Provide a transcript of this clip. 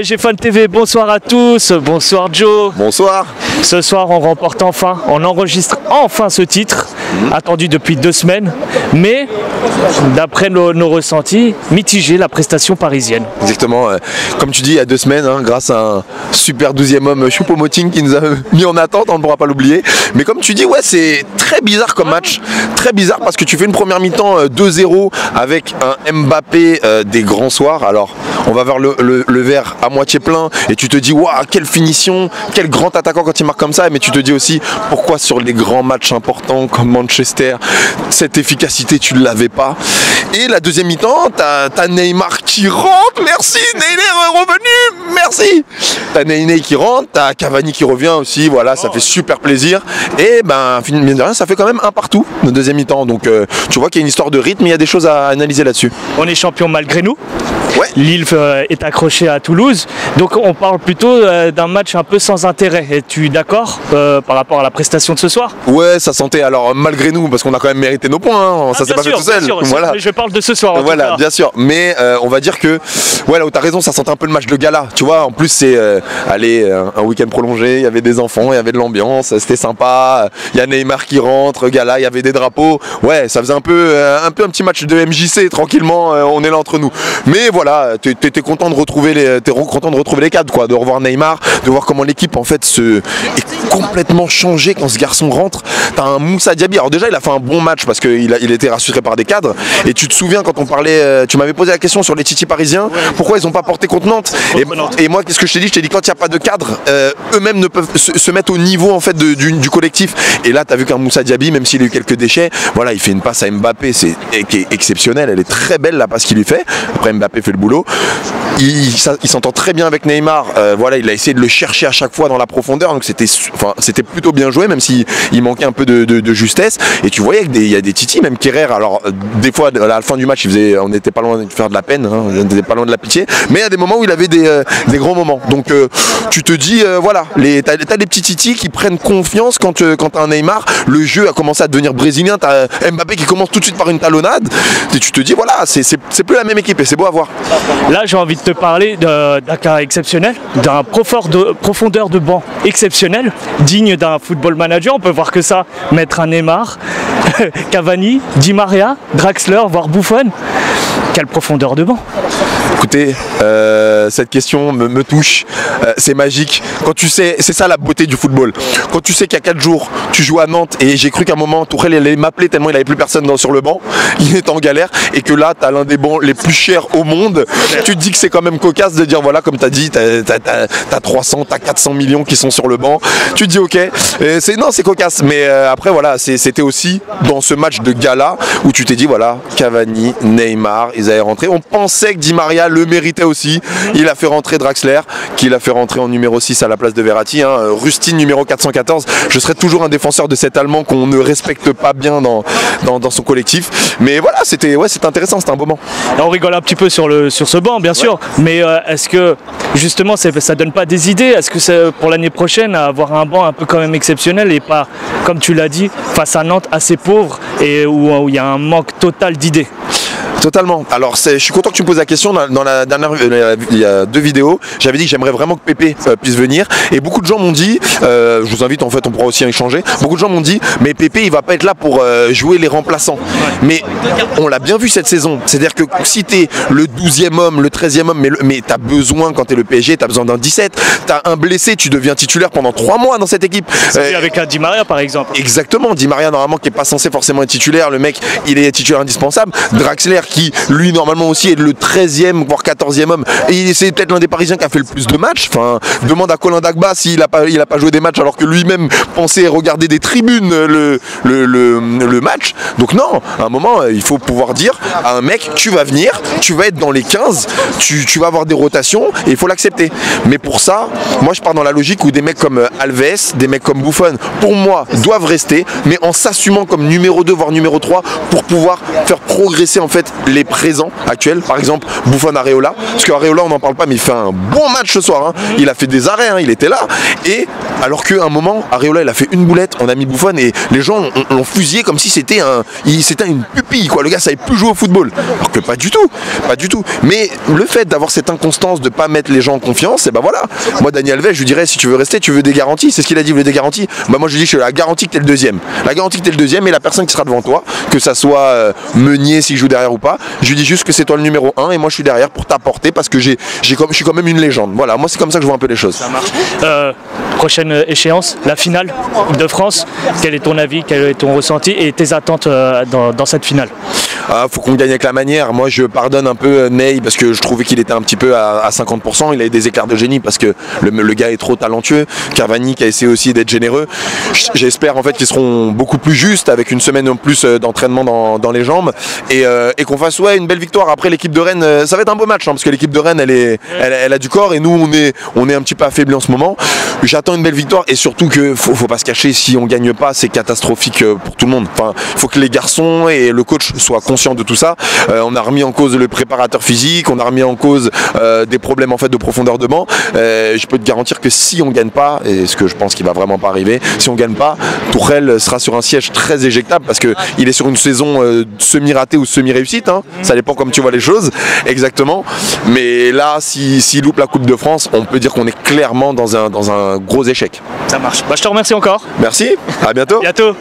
PSG Fan TV, bonsoir à tous, bonsoir Joe. Bonsoir. Ce soir on remporte enfin, on enregistre enfin ce titre, attendu depuis 2 semaines, mais d'après nos ressentis, mitigé la prestation parisienne. Exactement, comme tu dis, il y a 2 semaines, grâce à un super 12e homme Choupo-Moting qui nous a mis en attente, on ne pourra pas l'oublier. Mais comme tu dis, ouais, c'est très bizarre comme match, très bizarre parce que tu fais une première mi-temps 2-0 avec un Mbappé des grands soirs. Alors on va vers le verre à moitié plein et tu te dis waouh, quelle finition, quel grand attaquant quand il marque comme ça. Mais tu te dis aussi pourquoi sur les grands matchs importants comme Manchester, cette efficacité tu ne l'avais pas. Et la deuxième mi-temps, t'as Neymar qui rentre, merci, Neymar est revenu, merci. T'as Neymar qui rentre, t'as Cavani qui revient aussi, voilà, ça fait super plaisir. Et ben, mine de rien, ça fait quand même un partout de deuxième mi-temps. Donc tu vois qu'il y a une histoire de rythme, il y a des choses à analyser là-dessus. On est champion malgré nous. Ouais. Lille est accroché à Toulouse, donc on parle plutôt d'un match un peu sans intérêt. Es-tu d'accord par rapport à la prestation de ce soir? Ouais, ça sentait, alors malgré nous, parce qu'on a quand même mérité nos points, ça s'est pas fait tout seul. Voilà. Je parle de ce soir. Voilà, bien sûr, mais on va dire que, ouais, là où t'as raison, ça sentait un peu le match de gala, tu vois. En plus, c'est un week-end prolongé, il y avait des enfants, il y avait de l'ambiance, c'était sympa. Il y a Neymar qui rentre, gala, il y avait des drapeaux. Ouais, ça faisait un petit match de MJC, tranquillement, on est là entre nous. Mais voilà, t'étais content de retrouver les cadres, quoi, de revoir Neymar, de voir comment l'équipe en fait est complètement changée quand ce garçon rentre. T'as un Moussa Diaby, alors déjà il a fait un bon match parce qu'il était rassuré par des cadres. Et tu te souviens quand on parlait, tu m'avais posé la question sur les titis parisiens, pourquoi ils n'ont pas porté contre Nantes. Et moi qu'est-ce que je t'ai dit? Je t'ai dit quand il n'y a pas de cadre, eux-mêmes ne peuvent se mettre au niveau en fait du collectif. Et là t'as vu qu'un Moussa Diaby, même s'il a eu quelques déchets, voilà, il fait une passe à Mbappé, qui est exceptionnelle, elle est très belle la passe qu'il lui fait. Après Mbappé fait le boulot. Il s'entend très bien avec Neymar, voilà, il a essayé de le chercher à chaque fois dans la profondeur, donc c'était plutôt bien joué, même s'il manquait un peu de justesse. Et tu voyais qu'il y a des titis, même Kerrer, alors des fois à la fin du match on n'était pas loin de faire de la peine, on n'était pas loin de la pitié, mais il y a des moments où il avait des grands moments. Donc tu te dis, voilà, t'as des petits titis qui prennent confiance quand t'as un Neymar, le jeu a commencé à devenir brésilien, t'as Mbappé qui commence tout de suite par une talonnade, et tu te dis, voilà, c'est plus la même équipe et c'est beau à voir. Là j'ai envie de te parler d'un cas exceptionnel, d'un profondeur de banc exceptionnel, digne d'un football manager. On peut voir que ça, mettre un Neymar, Cavani, Di Maria, Draxler, voire Buffon. Quelle profondeur de banc. Écoutez, cette question me touche, c'est magique. Quand tu sais, c'est ça la beauté du football. Quand tu sais qu'il y a 4 jours, tu joues à Nantes et j'ai cru qu'à un moment, Tourelle allait m'appeler tellement il n'avait plus personne sur le banc, il était en galère et que là, tu as l'un des bancs les plus chers au monde. Tu te dis que c'est quand même cocasse de dire, voilà, comme tu as dit, tu as 300, tu as 400 millions qui sont sur le banc. Tu te dis, ok, non, c'est cocasse. Mais après, voilà, c'était aussi dans ce match de gala où tu t'es dit, voilà, Cavani, Neymar, ils avaient rentré. On pensait que Di Maria le méritait aussi. Il a fait rentrer Draxler, qu'il a fait rentrer en numéro 6 à la place de Verratti. Rustine numéro 414. Je serai toujours un défenseur de cet Allemand qu'on ne respecte pas bien dans son collectif. Mais voilà, c'était intéressant, c'était un beau moment. On rigole un petit peu sur ce banc, bien sûr. Mais est-ce que justement ça donne pas des idées? Est-ce que c'est pour l'année prochaine avoir un banc un peu quand même exceptionnel et pas, comme tu l'as dit, face à Nantes assez pauvre et où il y a un manque total d'idées? Totalement. Alors je suis content que tu me poses la question. Dans la dernière, il y a 2 vidéos, j'avais dit que j'aimerais vraiment que Pépé puisse venir. Et beaucoup de gens m'ont dit, je vous invite en fait, on pourra aussi échanger. Beaucoup de gens m'ont dit, mais Pépé il va pas être là pour jouer les remplaçants. Mais on l'a bien vu cette saison. C'est-à-dire que si tu es le 12e homme, le 13e homme, mais tu as besoin, quand tu es le PSG, tu as besoin d'un 17. Tu as un blessé, tu deviens titulaire pendant 3 mois dans cette équipe. Avec un Di Maria par exemple. Exactement. Di Maria normalement qui n'est pas censé forcément être titulaire. Le mec, il est titulaire indispensable. Draxler qui lui normalement aussi est le 13e voire 14e homme et c'est peut-être l'un des Parisiens qui a fait le plus de matchs. Enfin, demande à Colin Dagba s'il a pas joué des matchs alors que lui-même pensait regarder des tribunes le match. Donc non, à un moment il faut pouvoir dire à un mec, tu vas venir, tu vas être dans les 15, tu vas avoir des rotations et il faut l'accepter. Mais pour ça, moi je pars dans la logique où des mecs comme Alves, des mecs comme Buffon, pour moi doivent rester, mais en s'assumant comme numéro 2 voire numéro 3 pour pouvoir faire progresser en fait les présents actuels, par exemple Buffon Areola, parce qu'Areola on n'en parle pas mais il fait un bon match ce soir, hein. Il a fait des arrêts, hein, il était là, et alors qu'à un moment Areola il a fait une boulette, on a mis Buffon et les gens l'ont fusillé comme si c'était une pupille, quoi. Le gars savait plus jouer au football, alors que pas du tout, mais le fait d'avoir cette inconstance de pas mettre les gens en confiance, et ben voilà, moi Daniel Alves je lui dirais si tu veux rester, tu veux des garanties, c'est ce qu'il a dit, il veut des garanties, bah moi je lui dis je suis la garantie que t'es le deuxième, et la personne qui sera devant toi, que ça soit Meunier s'il joue derrière ou pas, je lui dis juste que c'est toi le numéro 1 et moi je suis derrière pour t'apporter parce que je suis quand même une légende. Voilà, moi c'est comme ça que je vois un peu les choses. Ça marche. Prochaine échéance, la finale de France. Quel est ton avis, quel est ton ressenti et tes attentes dans cette finale? Faut qu'on gagne avec la manière. Moi je pardonne un peu Ney parce que je trouvais qu'il était un petit peu à 50%. Il a eu des éclairs de génie parce que le gars est trop talentueux. Cavani qui a essayé aussi d'être généreux. J'espère en fait qu'ils seront beaucoup plus justes avec une semaine en plus d'entraînement dans les jambes et qu'on fasse une belle victoire. Après l'équipe de Rennes, ça va être un beau match, hein, parce que l'équipe de Rennes elle a du corps et nous on est un petit peu affaiblis en ce moment. J'attends une belle victoire et surtout que faut pas se cacher, si on gagne pas c'est catastrophique pour tout le monde. Enfin, il faut que les garçons et le coach soient conscients de tout ça. On a remis en cause le préparateur physique, on a remis en cause des problèmes en fait de profondeur de banc. Je peux te garantir que si on gagne pas, et ce que je pense qu'il va vraiment pas arriver, si on gagne pas, Tourelle sera sur un siège très éjectable parce que il est sur une saison semi-ratée ou semi-réussite, hein. Ça dépend comme tu vois les choses exactement, mais là s'il loupe la Coupe de France, on peut dire qu'on est clairement dans un gros échec. Ça marche. Bah, je te remercie encore. Merci, à bientôt. Bientôt.